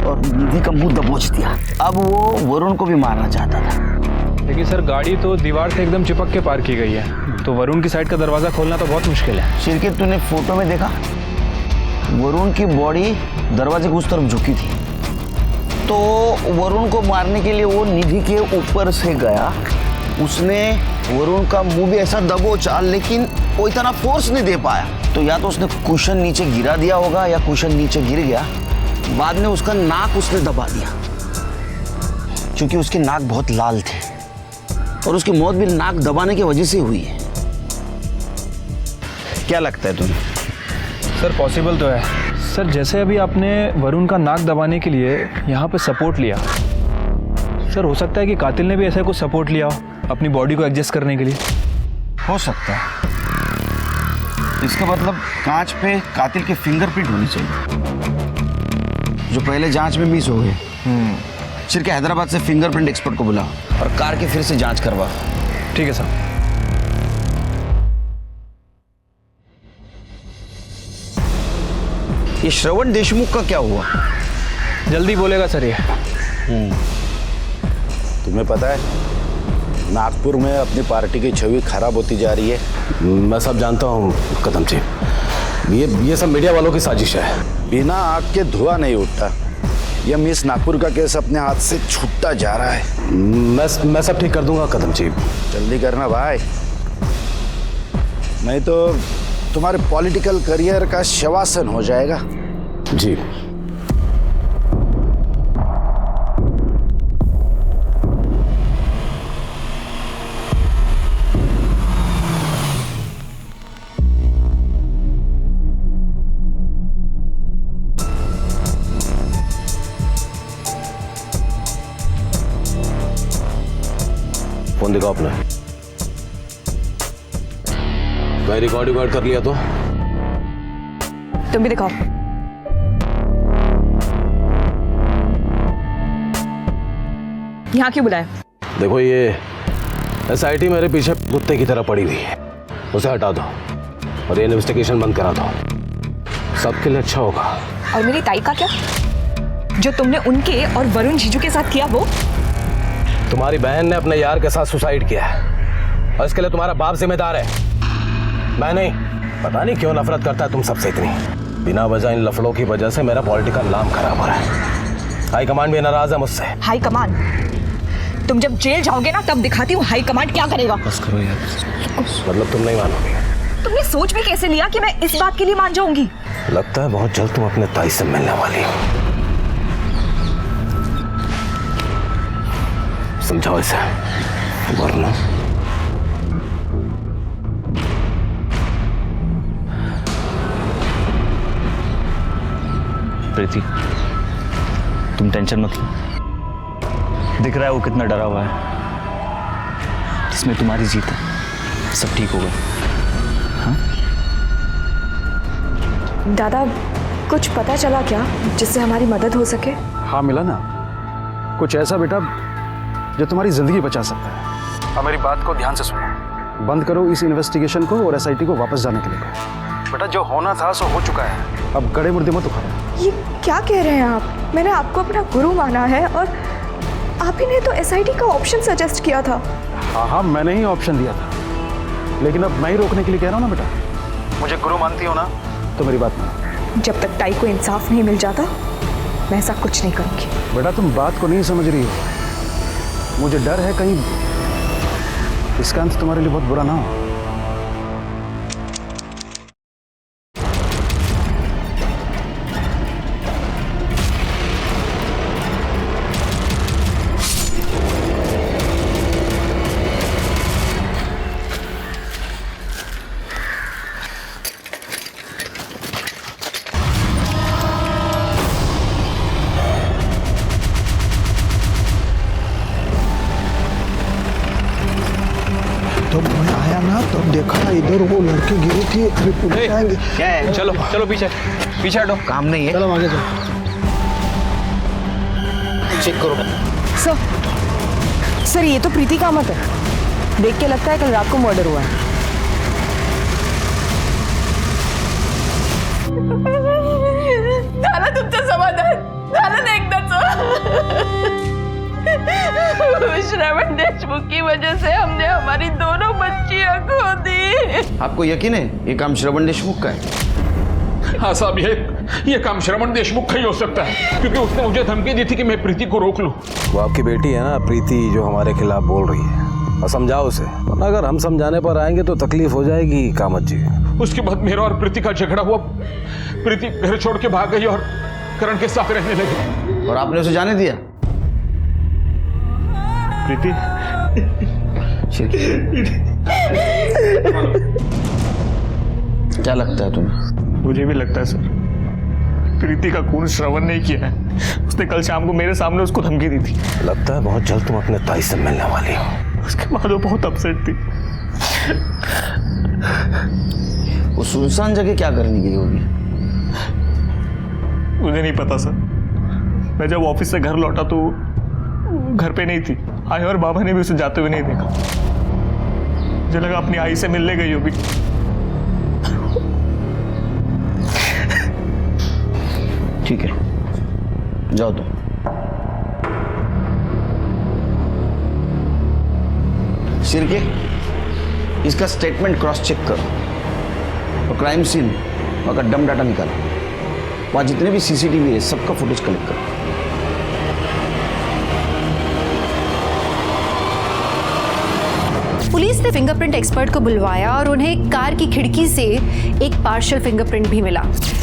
[SPEAKER 11] और निधि का मुंह दबोच दिया। अब वो वरुण को भी मारना चाहता था।
[SPEAKER 3] लेकिन सर गाड़ी तो दीवार से एकदम चिपक के पार की गई है, तो वरुण की साइड का दरवाजा खोलना तो बहुत मुश्किल है।
[SPEAKER 11] शिरके, तूने फोटो में देखा वरुण की बॉडी दरवाजे की उस तरफ झुकी थी, तो वरुण को मारने के लिए वो निधि के ऊपर से गया, उसने वरुण का मुंह भी ऐसा दबोचा, लेकिन वो इतना फोर्स नहीं दे पाया। तो या तो उसने कुशन नीचे गिरा दिया होगा या कुशन नीचे गिर गया। बाद में उसका नाक उसने दबा दिया, क्योंकि उसकी नाक बहुत लाल थी और उसकी मौत भी नाक दबाने की वजह से हुई है। क्या लगता है तुम्हें?
[SPEAKER 3] सर पॉसिबल तो है सर, जैसे अभी आपने वरुण का नाक दबाने के लिए यहाँ पे सपोर्ट लिया, सर हो सकता है कि कातिल ने भी ऐसा कुछ सपोर्ट लिया हो अपनी बॉडी को एडजस्ट करने के लिए।
[SPEAKER 11] हो सकता है। इसका मतलब कांच पे कातिल के फिंगरप्रिंट होनी चाहिए, जो पहले जांच में मिस हो गए। सिर्फ हैदराबाद से फिंगरप्रिंट एक्सपर्ट को बुला और कार की फिर से जांच करवा।
[SPEAKER 3] ठीक है सर।
[SPEAKER 11] ये श्रवण देशमुख का क्या हुआ?
[SPEAKER 3] जल्दी बोलेगा सर ये।
[SPEAKER 7] तुम्हें पता है नागपुर में अपनी पार्टी की छवि खराब होती जा रही है।
[SPEAKER 10] मैं सब जानता हूँ कदम जी, ये सब मीडिया वालों की साजिश है।
[SPEAKER 7] बिना आग के धुआं नहीं उठता। यह मिस नागपुर का केस अपने हाथ से छूटता जा रहा है।
[SPEAKER 10] मैं सब ठीक कर दूंगा कदम जी।
[SPEAKER 7] जल्दी करना भाई, नहीं तो तुम्हारे पॉलिटिकल करियर का शवासन हो जाएगा।
[SPEAKER 10] जी फोन दिखाओ अपना। मैं रिकॉर्डिंग कर लिया तो
[SPEAKER 2] तुम भी दिखाओ। यहाँ क्यों बुलाया?
[SPEAKER 10] देखो ये एसआईटी मेरे पीछे कुत्ते की तरह पड़ी हुई है, उसे हटा दो और ये इन्वेस्टिगेशन बंद करा दो, सबके लिए अच्छा होगा।
[SPEAKER 2] और मेरी ताई का क्या, जो तुमने उनके और वरुण जीजू के साथ किया वो?
[SPEAKER 10] तुम्हारी बहन ने अपने यार के साथ सुसाइड किया है और इसके लिए तुम्हारा बाप जिम्मेदार है, मैं नहीं। पता नहीं क्यों नफरत करता है तुम सबसे इतनी। बिना वजह इन लफड़ों की वजह से मेरा पॉलिटिकल नाम खराब हो रहा है। हाई कमांड भी नाराज है मुझसे।
[SPEAKER 2] High command? तुम जब जेल जाओगे ना तब दिखाती हूँ हाई कमांड क्या करेगा।
[SPEAKER 10] बस करो यार। मतलब तुम नहीं मानोगे?
[SPEAKER 2] तुमने सोच भी कैसे लिया कि मैं इस बात के लिए मान जाऊंगी?
[SPEAKER 10] लगता है बहुत जल्द तुम अपने ताई से मिलने वाली हो। समझाओ इसे, वरना
[SPEAKER 5] प्रीति तुम टेंशन मत लो, दिख रहा है वो कितना डरा हुआ है, इसमें तुम्हारी जीत है, सब ठीक होगा। हाँ?
[SPEAKER 2] दादा कुछ पता चला क्या जिससे हमारी मदद हो सके?
[SPEAKER 7] हाँ मिला ना, कुछ ऐसा बेटा जो तुम्हारी जिंदगी बचा सकता है। अब मेरी बात को ध्यान से सुनो, बंद करो इस इन्वेस्टिगेशन को और एसआईटी को वापस जाने के लिए कहो। बेटा जो होना था सो हो चुका है, अब गड़े मुर्दे मत उखाड़ो।
[SPEAKER 2] ये क्या कह रहे हैं आप? मैंने आपको अपना गुरु माना है और आप ही ने तो एसआईटी का ऑप्शन सजेस्ट किया था।
[SPEAKER 7] हाँ मैंने ही ऑप्शन दिया था, लेकिन अब मैं ही रोकने के लिए कह रहा हूँ ना बेटा। मुझे गुरु मानती हो ना तो मेरी बात मानो।
[SPEAKER 2] जब तक ताई को इंसाफ नहीं मिल जाता मैं ऐसा कुछ नहीं करूँगी।
[SPEAKER 7] बेटा तुम बात को नहीं समझ रही हो, मुझे डर है कहीं इसका अंत तुम्हारे लिए बहुत बुरा ना हो।
[SPEAKER 14] देखा इधर वो लड़के गिरे थे, अभी पुलिस आएंगे।
[SPEAKER 6] क्या है? चलो चलो पीछे पीछे हटो, काम नहीं है।
[SPEAKER 14] चलो आगे चलो।
[SPEAKER 6] चेक करो।
[SPEAKER 13] सर ये तो प्रीति कामत है, देख के लगता है कल रात को मर्डर हुआ है।
[SPEAKER 2] झालं तुमचं समाधान, झालं ना एकदाच। श्रवण देशमुख की वजह से हमने हमारी दोनों बच्चियां खो दी।
[SPEAKER 11] आपको यकीन है ये काम श्रवण देशमुख का है?
[SPEAKER 15] हाँ साहब, ये काम श्रवण देशमुख का ही हो सकता है, क्योंकि उसने मुझे धमकी दी थी कि मैं प्रीति को रोक लूं।
[SPEAKER 10] वो आपकी बेटी है ना प्रीति, जो हमारे खिलाफ बोल रही है, और समझाओ उसे, वरना अगर हम समझाने पर आएंगे तो तकलीफ हो जाएगी कामत जी।
[SPEAKER 15] उसके बाद मेरा और प्रीति का झगड़ा हुआ, प्रीति घर छोड़ के भाग गई और करण के साथ रहने लगी।
[SPEAKER 11] और आपने उसे जाने दिया?
[SPEAKER 5] प्रीति
[SPEAKER 11] क्या लगता है तुम्हें?
[SPEAKER 5] मुझे भी लगता है सर, प्रीति का खून श्रवण ने किया है। उसने कल शाम को मेरे सामने उसको धमकी दी थी।
[SPEAKER 10] लगता है बहुत जल्द तुम अपने ताई से मिलने वाली हो।
[SPEAKER 5] उसके बाद वो बहुत अपसेट थी।
[SPEAKER 11] वो सुनसान जगह क्या करने गई होगी?
[SPEAKER 5] मुझे नहीं पता सर, मैं जब ऑफिस से घर लौटा तो घर पे नहीं थी। आई और बाबा ने भी उसे जाते हुए नहीं देखा। मुझे लगा अपनी आई से मिलने गई होगी।
[SPEAKER 11] ठीक है, जाओ तुम। सिरके, इसका स्टेटमेंट क्रॉस चेक करो और क्राइम सीन का डम डाटा निकालो। वहां जितने भी सीसीटीवी है सबका फुटेज कलेक्ट करो।
[SPEAKER 9] पुलिस ने फिंगरप्रिंट एक्सपर्ट को बुलवाया और उन्हें कार की खिड़की से एक पार्शियल फिंगरप्रिंट भी मिला।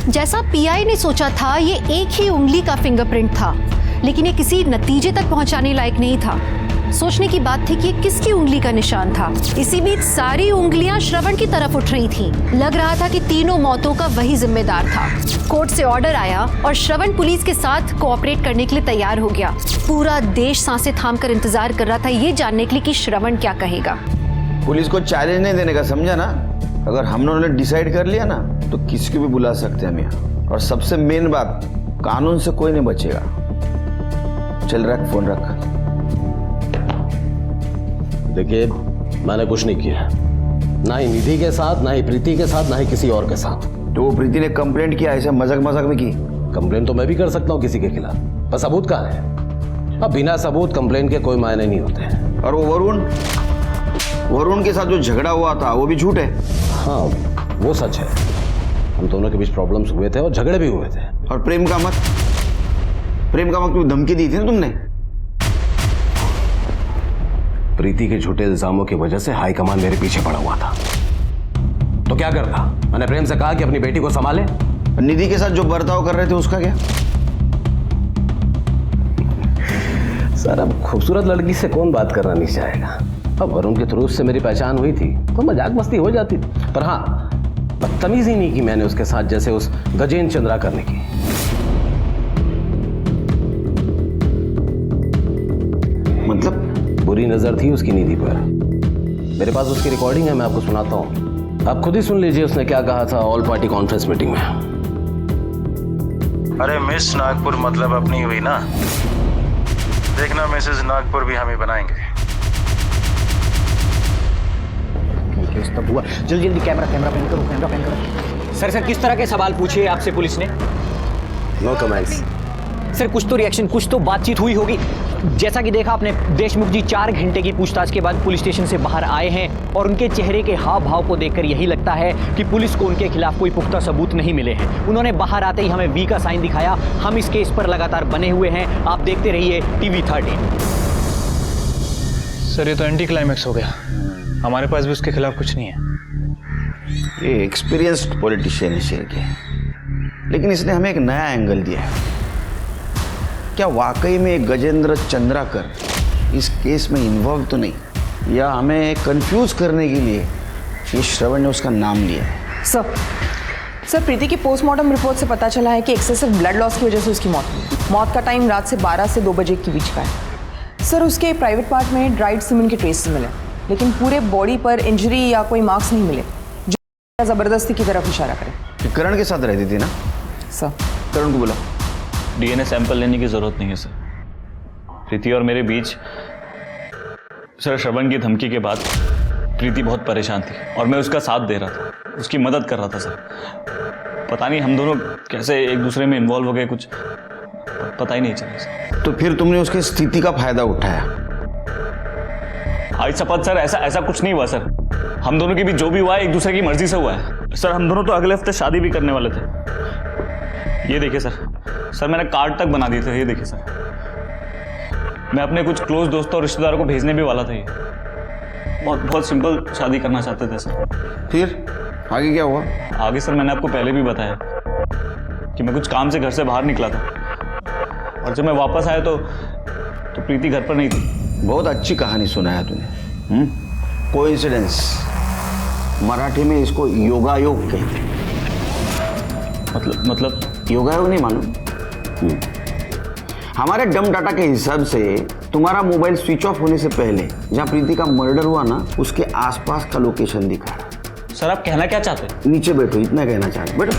[SPEAKER 9] जैसा पीआई ने सोचा था, ये एक ही उंगली का फिंगरप्रिंट था, लेकिन ये किसी नतीजे तक पहुंचाने लायक नहीं था। सोचने की बात थी कि ये किसकी उंगली का निशान था। इसी बीच सारी उंगलियां श्रवण की तरफ उठ रही थीं। लग रहा था कि तीनों मौतों का वही जिम्मेदार था। कोर्ट से ऑर्डर आया और श्रवण पुलिस के साथ कोऑपरेट करने के लिए तैयार हो गया। पूरा देश सांसें थामकर इंतजार कर रहा था ये जानने के लिए कि श्रवण क्या कहेगा।
[SPEAKER 11] पुलिस को चैलेंज नहीं देने का, समझा ना? अगर हम लोगों ने डिसाइड कर लिया ना तो किसी को भी बुला सकते हैं हम यहाँ। और सबसे मेन बात, कानून से कोई नहीं बचेगा। चल रख फोन रख।
[SPEAKER 10] देखिए, मैंने कुछ नहीं किया, ना ही निधि के साथ, ना ही प्रीति के साथ, ना ही किसी और के साथ।
[SPEAKER 11] तो वो प्रीति ने कंप्लेंट किया, ऐसे मजाक मजाक में की?
[SPEAKER 10] कंप्लेंट तो मैं भी कर सकता हूँ किसी के खिलाफ, पर सबूत कहाँ है? अब बिना सबूत कंप्लेंट के कोई मायने नहीं होते।
[SPEAKER 11] और वो वरुण के साथ जो झगड़ा हुआ था वो भी झूठ है?
[SPEAKER 10] हाँ, वो सच है। हम दोनों के बीच प्रॉब्लम्स हुए थे और झगड़े भी हुए थे।
[SPEAKER 11] और प्रेम कामत की धमकी दी थी ना तुमने?
[SPEAKER 10] प्रीति के झूठे इल्जामों की वजह से हाईकमान मेरे पीछे पड़ा हुआ था। तो क्या करता? मैंने प्रेम से कहा कि अपनी बेटी को संभाले।
[SPEAKER 11] निधि के साथ जो बर्ताव कर रहे थे उसका क्या?
[SPEAKER 10] सर, अब खूबसूरत लड़की से कौन बात करना नहीं चाहेगा? अब वरुण के थ्रू उससे मेरी पहचान हुई थी तो मजाक मस्ती हो जाती थी, पर हाँ, बदतमीजी नहीं की मैंने उसके साथ जैसे उस गजेंद्र चंद्रा करने की।
[SPEAKER 11] मतलब?
[SPEAKER 10] बुरी नजर थी उसकी निधि पर। मेरे पास उसकी रिकॉर्डिंग है, मैं आपको सुनाता हूँ। आप खुद ही सुन लीजिए उसने क्या कहा था ऑल पार्टी कॉन्फ्रेंस मीटिंग में।
[SPEAKER 7] अरे मिस नागपुर मतलब अपनी हुई ना, देखना मिसेस नागपुर भी हम ही बनाएंगे।
[SPEAKER 6] तब हुआ। जल्दी जल्दी कैमरा पैन करो। सर किस तरह के सवाल पूछे आपसे पुलिस ने?
[SPEAKER 10] No comments.
[SPEAKER 6] सर कुछ तो रिएक्शन, कुछ तो बातचीत हुई होगी। जैसा कि देखा आपने, देशमुख जी 4 घंटे की पूछताछ के बाद पुलिस स्टेशन से बाहर आए हैं और उनके चेहरे के हाव भाव को देखकर यही लगता है कि पुलिस को उनके खिलाफ कोई पुख्ता सबूत नहीं मिले हैं। उन्होंने बाहर आते ही हमें वी का साइन दिखाया। हम इस केस पर लगातार बने हुए हैं। आप देखते रहिए TV 13।
[SPEAKER 3] सर, ये तो एंटी क्लाइमैक्स हो गया। हमारे पास भी उसके खिलाफ कुछ नहीं है।
[SPEAKER 11] ये एक्सपीरियंस्ड पॉलिटिशियन है शेरके, लेकिन इसने हमें एक नया एंगल दिया है। क्या वाकई में गजेंद्र चंद्राकर इस केस में इन्वॉल्व तो नहीं, या हमें कंफ्यूज करने के लिए ये श्रवण ने उसका नाम लिया है?
[SPEAKER 13] सर प्रीति की पोस्टमार्टम रिपोर्ट से पता चला है कि एक्सेसिव ब्लड लॉस की वजह से उसकी मौत हुई। मौत का टाइम रात से 12 से 2 बजे के बीच का है। सर उसके प्राइवेट पार्ट में ड्राइड सीमेंट के ट्रेसेस मिले। लेकिन पूरे बॉडी पर इंजरी या कोई मार्क्स नहीं मिले जो ज़बरदस्ती की तरफ इशारा करे।
[SPEAKER 11] करण के साथ रहती थी ना
[SPEAKER 13] सर?
[SPEAKER 11] करण को बोला।
[SPEAKER 5] डीएनए सैंपल लेने की जरूरत नहीं है सर। प्रीति और मेरे बीच सर श्रवण की धमकी के बाद प्रीति बहुत परेशान थी और मैं उसका साथ दे रहा था, उसकी मदद कर रहा था सर। पता नहीं हम दोनों कैसे एक दूसरे में इन्वॉल्व हो गए, कुछ पता ही नहीं चला सर।
[SPEAKER 11] तो फिर तुमने उसकी स्थिति का फायदा उठाया?
[SPEAKER 5] आज शपथ सर, ऐसा कुछ नहीं हुआ सर। हम दोनों के बीच जो भी हुआ है एक दूसरे की मर्जी से हुआ है सर। हम दोनों तो अगले हफ्ते शादी भी करने वाले थे। ये देखिए सर मैंने कार्ड तक बना दिए थे। ये देखिए सर, मैं अपने कुछ क्लोज दोस्तों और रिश्तेदारों को भेजने भी वाला था। ये बहुत सिंपल शादी करना चाहते थे सर।
[SPEAKER 11] फिर आगे क्या हुआ?
[SPEAKER 5] आगे सर मैंने आपको पहले भी बताया कि मैं कुछ काम से घर से बाहर निकला था और जब मैं वापस आया तो प्रीति घर पर नहीं थी।
[SPEAKER 11] बहुत अच्छी कहानी सुनाया तूने। कोइंसिडेंस, मराठी में इसको योगायोग कहते हैं।
[SPEAKER 5] मतलब
[SPEAKER 11] योगायोग नहीं मालूम? हमारे डम डाटा के हिसाब से तुम्हारा मोबाइल स्विच ऑफ होने से पहले जहां प्रीति का मर्डर हुआ ना, उसके आसपास का लोकेशन दिखा रहा।
[SPEAKER 5] सर आप कहना क्या चाहते हैं?
[SPEAKER 11] नीचे बैठो, इतना कहना चाहते। बैठो।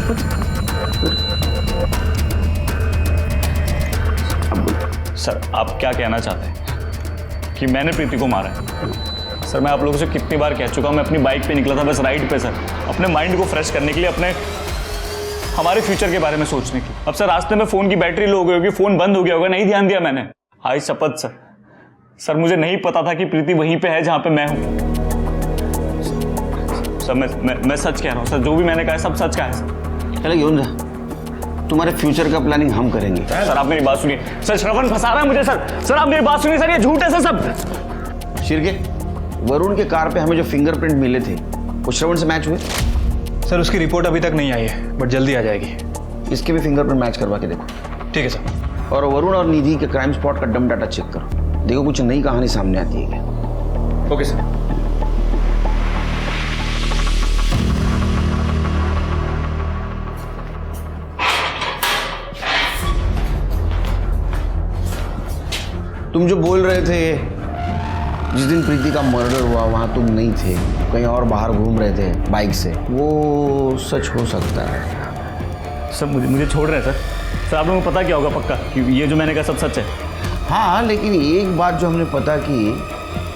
[SPEAKER 5] सर आप क्या कहना चाहते हैं कि मैंने प्रीति को मारा है? सर मैं आप लोगों से कितनी बार कह चुका हूं, मैं अपनी बाइक पे निकला था बस राइड पे सर, अपने माइंड को फ्रेश करने के लिए, हमारे फ्यूचर के बारे में सोचने की। अब सर रास्ते में फोन की बैटरी लो हो गई होगी, फोन बंद हो गया होगा, नहीं ध्यान दिया मैंने। आई शपथ सर मुझे नहीं पता था कि प्रीति वहीं पे है जहां पे मैं हूं। सर मैं सच कह रहा हूं सर, जो भी मैंने कहा है सब सच का है सर।
[SPEAKER 11] चलो घेऊन जा, तुम्हारे फ्यूचर का प्लानिंग हम करेंगे।
[SPEAKER 5] सर आप मेरी बात सुनिए सर, श्रवण फंसा रहा है मुझे सर आप मेरी बात सुनिए सर, ये झूठ है सर सब।
[SPEAKER 11] शिरके, वरुण के कार पे हमें जो फिंगरप्रिंट मिले थे वो श्रवण से मैच हुए?
[SPEAKER 3] सर उसकी रिपोर्ट अभी तक नहीं आई है, बट जल्दी आ जाएगी।
[SPEAKER 11] इसके भी फिंगरप्रिंट मैच करवा के देखो।
[SPEAKER 3] ठीक है सर।
[SPEAKER 11] और वरुण और निधि के क्राइम स्पॉट का डम डाटा चेक करो, देखो कुछ नई कहानी सामने आती है क्या।
[SPEAKER 3] Okay sir.
[SPEAKER 11] तुम जो बोल रहे थे जिस दिन प्रीति का मर्डर हुआ वहां तुम नहीं थे, कहीं और बाहर घूम रहे थे बाइक से, वो सच हो सकता है।
[SPEAKER 5] सर मुझे छोड़ रहे हैं सर आप लोगों को पता क्या होगा पक्का कि ये जो मैंने कहा सब सच है?
[SPEAKER 11] हाँ, लेकिन एक बात जो हमने पता की,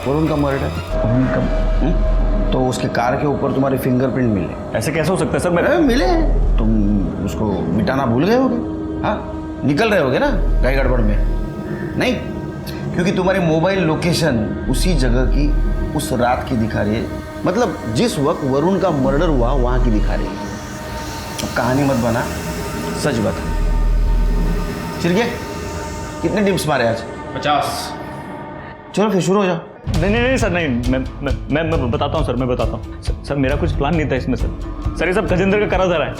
[SPEAKER 11] वरुण का मर्डर तो उसके कार के ऊपर तुम्हारे फिंगरप्रिंट मिले।
[SPEAKER 5] ऐसे कैसे हो सकता है सर? मैं
[SPEAKER 11] मिले, तुम उसको मिटाना भूल गए होगे। हाँ, निकल रहे होगे ना गाय गड़बड़ में। नहीं, क्योंकि तुम्हारी मोबाइल लोकेशन उसी जगह की उस रात की दिखा रही है, मतलब जिस वक्त वरुण का मर्डर हुआ वहां की दिखा रही है। अब कहानी मत बना, सच बता। चिरके, कितने टिप्स मारे आज?
[SPEAKER 3] 50।
[SPEAKER 11] चलो फिर शुरू हो जाओ।
[SPEAKER 5] नहीं सर, नहीं मैं बताता हूँ सर, मैं बताता हूँ सर मेरा कुछ प्लान नहीं था इसमें सर ये सब गजेंद्र का करा धरा है।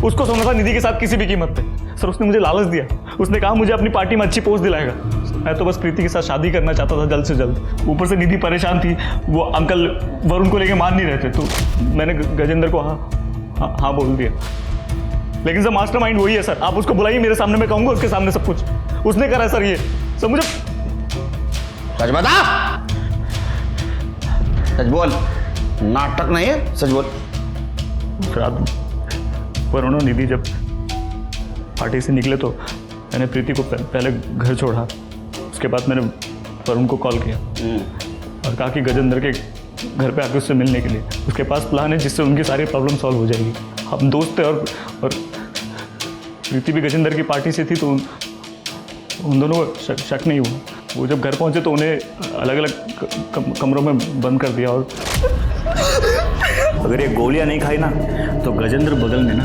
[SPEAKER 5] उसको सोना था निधि के साथ किसी भी कीमत पे सर। उसने मुझे लालच दिया, उसने कहा मुझे अपनी पार्टी में अच्छी पोस्ट दिलाएगा। मैं तो बस प्रीति के साथ शादी करना चाहता था जल्द से जल्द। ऊपर से निधि परेशान थी, वो अंकल वरुण को लेके मान नहीं रहे थे, तो मैंने गजेंद्र को हाँ बोल दिया। लेकिन सर मास्टरमाइंड वही है सर, आप उसको बुलाइए मेरे सामने, मैं कहूँगा उसके सामने सब कुछ उसने करा है सर। ये सब मुझे
[SPEAKER 11] सच बता, सच बोल, नाटक नहीं है, सच बोल।
[SPEAKER 5] रात वरुण और निधि जब पार्टी से निकले तो मैंने प्रीति को पहले घर छोड़ा, उसके बाद मैंने वरुण को कॉल किया और कहा कि गजेंद्र के घर पे आके उससे मिलने के लिए, उसके पास प्लान है जिससे उनकी सारी प्रॉब्लम सॉल्व हो जाएगी। हम दोस्त थे और प्रीति भी गजेंद्र की पार्टी से थी, तो उन दोनों को शक नहीं हुआ। वो जब घर पहुंचे तो उन्हें अलग अलग कमरों में बंद कर दिया और अगर ये गोलियां नहीं खाई ना तो गजेंद्र बगल में ना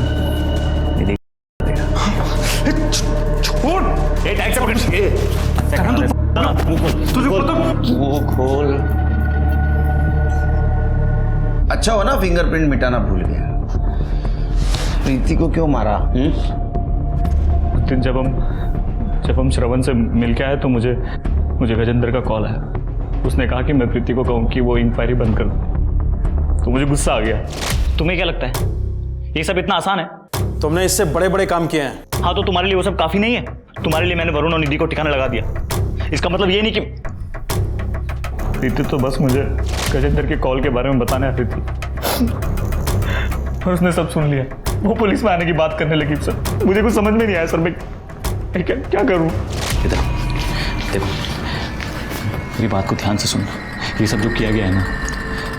[SPEAKER 11] वो खोल। अच्छा हो ना फिंगरप्रिंट मिटाना भूल गया। प्रीति को क्यों मारा?
[SPEAKER 5] उस दिन जब हम श्रवण से मिल के आए तो मुझे गजेंद्र का कॉल आया। उसने कहा कि मैं प्रीति को कहूँ कि वो इंक्वायरी बंद कर दे, तो मुझे गुस्सा आ गया। तुम्हें क्या लगता है ये सब इतना आसान है?
[SPEAKER 7] तुमने इससे बड़े बड़े काम किए हैं।
[SPEAKER 5] हाँ, तो तुम्हारे लिए वो सब काफी नहीं है? तुम्हारे लिए मैंने वरुण और निधि को ठिकाना लगा दिया, इसका मतलब ये नहीं कि प्रीति तो बस मुझे गजेंद्र के कॉल के बारे में बताने आती थी और उसने सब सुन लिया। वो पुलिस में आने की बात करने लगी सर। मुझे कुछ समझ में नहीं आया सर, मैं क्या करूं? इधर देखो, मेरी बात को ध्यान से सुनना। ये सब जो किया गया है ना,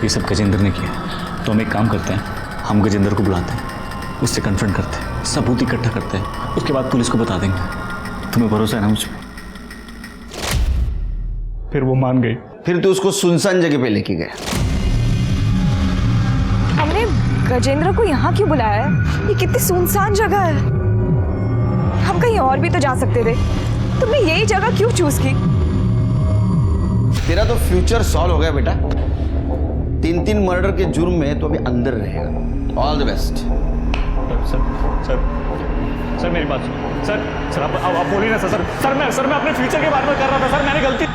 [SPEAKER 5] ये सब गजेंद्र ने किया। तो हम एक काम करते हैं, हम गजेंद्र को बुलाते हैं, उससे कन्फ्रंट करते हैं, सबूत इकट्ठा करते हैं, उसके बाद पुलिस को बता देंगे। तुम्हें भरोसा है ना मुझ पर? फिर वो मान गई।
[SPEAKER 11] फिर तो उसको सुनसान जगह पे लेके गया।
[SPEAKER 2] हमने गजेंद्र को यहाँ क्यों बुलाया है? ये कितनी सुनसान जगह है। हम कहीं और भी तो जा सकते थे। तुमने यही जगह क्यों चूज की?
[SPEAKER 11] तेरा तो फ्यूचर सॉल्व हो गया बेटा। 3 मर्डर के जुर्म में तो अभी अंदर रहेगा। All the best.
[SPEAKER 5] सर मेरी बात सुनो। सर आप बोलिए ना सर। सर मैं अपने फ्यूचर के बारे में कर रहा था सर। मैंने गलती